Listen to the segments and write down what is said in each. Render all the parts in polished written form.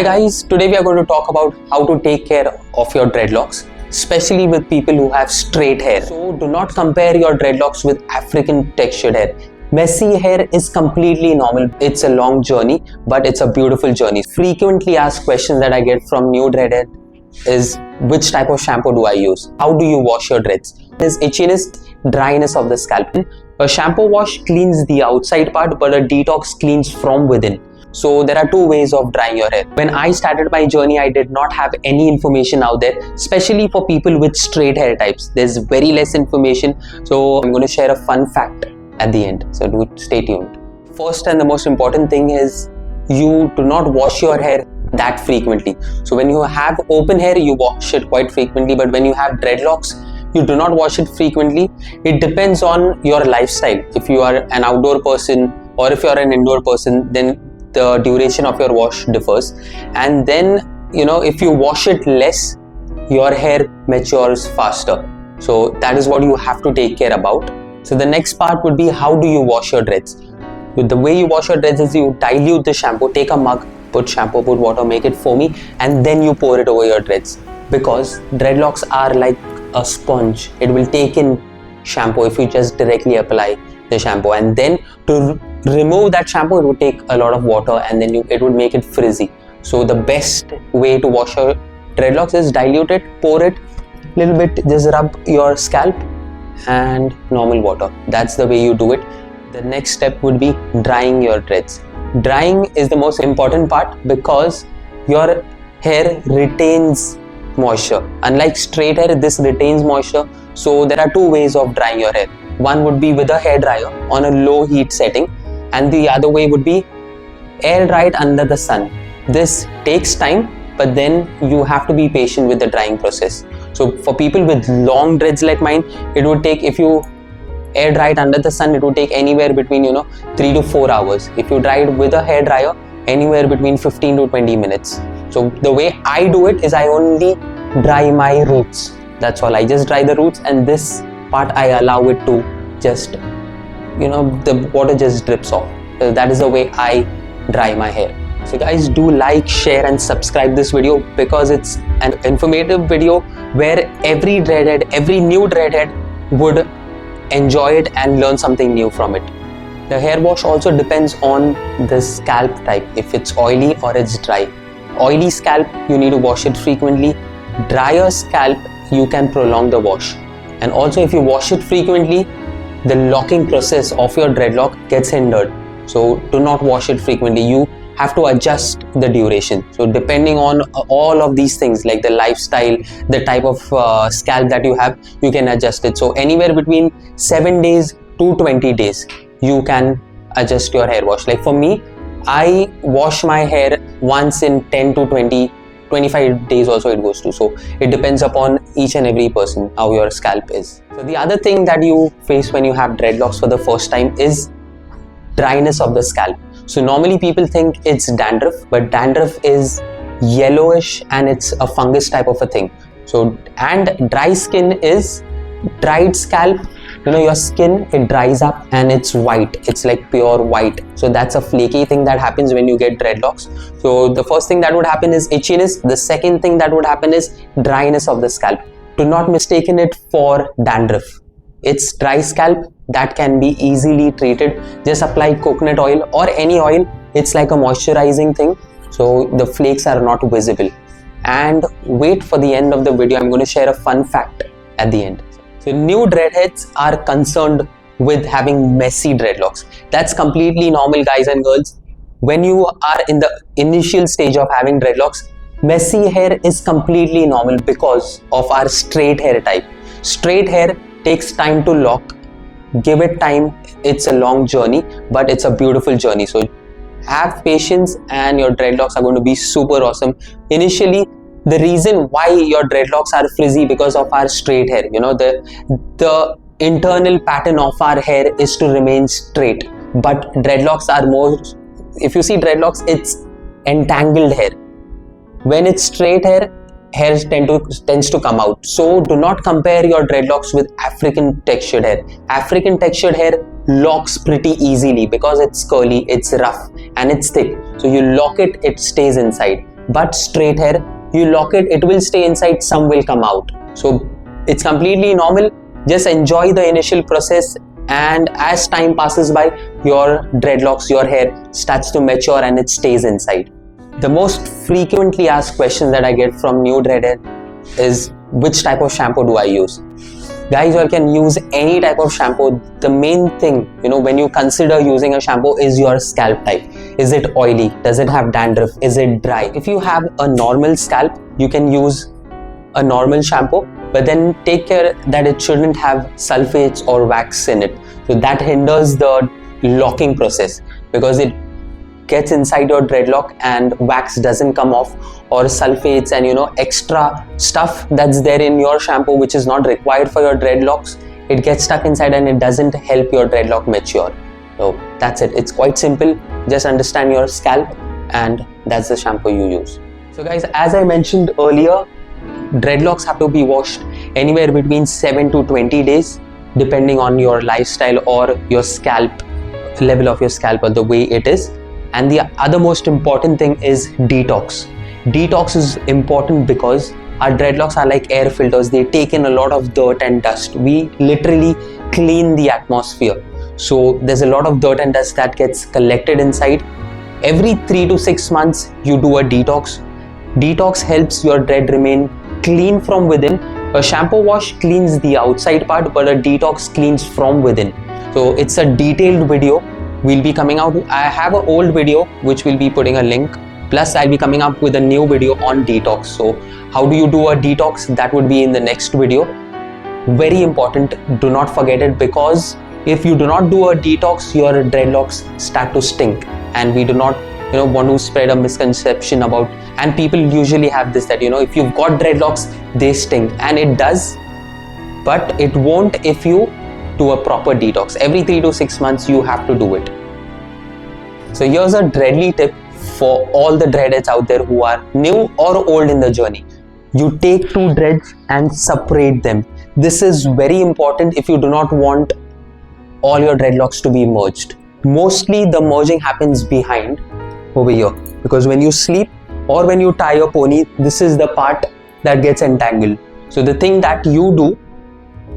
Hi guys, today we are going to talk about how to take care of your dreadlocks, especially with people who have straight hair. So do not compare your dreadlocks with African textured hair. Messy hair is completely normal. It's a long journey, but it's a beautiful journey. Frequently asked questions that I get from new dreadhead is which type of shampoo do I use? How do you wash your dreads? Is itchiness, dryness of the scalp. A shampoo wash cleans the outside part, but a detox cleans from within. So there are two ways of drying your hair. When I started my journey, I did not have any information out there, especially for people with straight hair types. There's very less information. So I'm going to share a fun fact at the end. So do stay tuned. First and the most important thing is you do not wash your hair that frequently. So when you have open hair, you wash it quite frequently. But when you have dreadlocks, you do not wash it frequently. It depends on your lifestyle. If you are an outdoor person or if you are an indoor person, then the duration of your wash differs. And then, if you wash it less, your hair matures faster. So that is what you have to take care about. So the next part would be, how do you wash your dreads? The way you wash your dreads is you dilute the shampoo, take a mug, put shampoo, put water, make it foamy, and then you pour it over your dreads. Because dreadlocks are like a sponge. It will take in shampoo if you just directly apply the shampoo, and then to remove that shampoo it would take a lot of water, and then it would make it frizzy. So the best way to wash your dreadlocks is dilute it, pour it little bit, just rub your scalp and normal water. That's the way you do it. The next step would be drying your dreads. Drying is the most important part because your hair retains moisture. Unlike straight hair, this retains moisture. So there are two ways of drying your hair. One would be with a hair dryer on a low heat setting, and the other way would be air dried under the sun. This takes time, but then you have to be patient with the drying process. So for people with long dreads like mine, it would take, if you air dry it under the sun, it would take anywhere between 3 to 4 hours. If you dry it with a hair dryer, anywhere between 15 to 20 minutes. So the way I do it is I only dry my roots. That's all. I just dry the roots, and this part I allow it to just, the water just drips off. So that is the way I dry my hair. So guys, do like, share and subscribe this video because it's an informative video where every new dreadhead would enjoy it and learn something new from it. The hair wash also depends on the scalp type, if it's oily or it's dry. Oily scalp, you need to wash it frequently. Drier scalp, you can prolong the wash. And also if you wash it frequently, the locking process of your dreadlock gets hindered. So do not wash it frequently. You have to adjust the duration. So depending on all of these things like the lifestyle, the type of scalp that you have, you can adjust it. So anywhere between 7 days to 20 days, you can adjust your hair wash. Like for me, I wash my hair once in 10 to 20, 25 days also it goes to. So it depends upon each and every person how your scalp is. So the other thing that you face when you have dreadlocks for the first time is dryness of the scalp. So normally people think it's dandruff, but dandruff is yellowish and it's a fungus type of a thing. So, and dry skin is dried scalp. Your skin, it dries up and it's white. It's like pure white. So that's a flaky thing that happens when you get dreadlocks. So the first thing that would happen is itchiness. The second thing that would happen is dryness of the scalp. Do not mistaken it for dandruff. It's dry scalp that can be easily treated. Just apply coconut oil or any oil. It's like a moisturizing thing. So the flakes are not visible. And wait for the end of the video. I'm going to share a fun fact at the end. So new dreadheads are concerned with having messy dreadlocks. That's completely normal, guys and girls. When you are in the initial stage of having dreadlocks, messy hair is completely normal because of our straight hair type. Straight hair takes time to lock. Give it time. It's a long journey, but it's a beautiful journey. So have patience and your dreadlocks are going to be super awesome. Initially, the reason why your dreadlocks are frizzy because of our straight hair. The internal pattern of our hair is to remain straight, but dreadlocks are more, if you see dreadlocks, it's entangled hair. When it's straight hair, hairs tends to come out. So do not compare your dreadlocks with African textured hair. African textured hair locks pretty easily because it's curly, it's rough and it's thick. So you lock it, it stays inside. but straight hair, you lock it, it will stay inside, some will come out. So it's completely normal. Just enjoy the initial process, and as time passes by, your dreadlocks, your hair starts to mature and it stays inside. The most frequently asked questions that I get from new dreadhead is, which type of shampoo do I use? Guys, you can use any type of shampoo. The main thing, when you consider using a shampoo is your scalp type. Is it oily? Does it have dandruff? Is it dry? If you have a normal scalp, you can use a normal shampoo, but then take care that it shouldn't have sulfates or wax in it. So that hinders the locking process, because it gets inside your dreadlock and wax doesn't come off, or sulfates and extra stuff that's there in your shampoo which is not required for your dreadlocks, it gets stuck inside and it doesn't help your dreadlock mature. So that's it. It's quite simple. Just understand your scalp and that's the shampoo you use. So guys, as I mentioned earlier, dreadlocks have to be washed anywhere between 7 to 20 days depending on your lifestyle or your scalp, level of your scalp or the way it is. And the other most important thing is detox. Detox is important because our dreadlocks are like air filters. They take in a lot of dirt and dust. We literally clean the atmosphere. So there's a lot of dirt and dust that gets collected inside. Every 3 to 6 months, you do a detox. Detox helps your dread remain clean from within. A shampoo wash cleans the outside part, but a detox cleans from within. So it's a detailed video. We'll be coming out. I have an old video which we'll be putting a link. Plus, I'll be coming up with a new video on detox. So how do you do a detox? That would be in the next video. Very important. Do not forget it, because if you do not do a detox, your dreadlocks start to stink, and we do not want to spread a misconception about, and people usually have this that if you've got dreadlocks, they stink, and it does, but it won't if you do a proper detox. Every 3 to 6 months you have to do it. So here's a DreadLey tip for all the dreadheads out there who are new or old in the journey. You take 2 dreads and separate them. This is very important if you do not want all your dreadlocks to be merged. Mostly the merging happens behind over here, because when you sleep or when you tie your pony, this is the part that gets entangled. So the thing that you do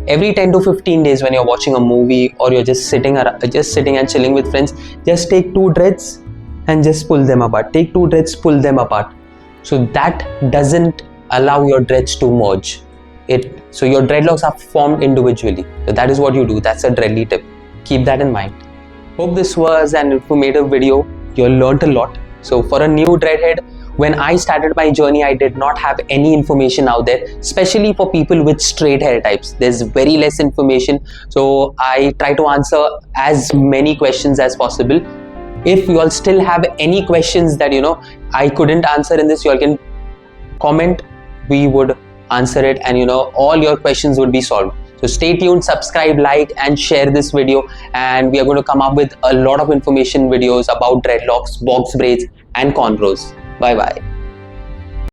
every 10 to 15 days when you're watching a movie or you're just sitting and chilling with friends, just take 2 dreads and just pull them apart. Take 2 dreads, pull them apart. So that doesn't allow your dreads to merge. So your dreadlocks are formed individually. So that is what you do. That's a DreadLey tip. Keep that in mind. Hope this was an informative video. You learned a lot. So for a new dreadhead, when I started my journey, I did not have any information out there, especially for people with straight hair types. There's very less information. So I try to answer as many questions as possible. If you all still have any questions that I couldn't answer in this, you all can comment. We would answer it, and all your questions would be solved. So stay tuned, subscribe, like and share this video, and we are going to come up with a lot of information videos about dreadlocks, box braids and cornrows. Bye bye.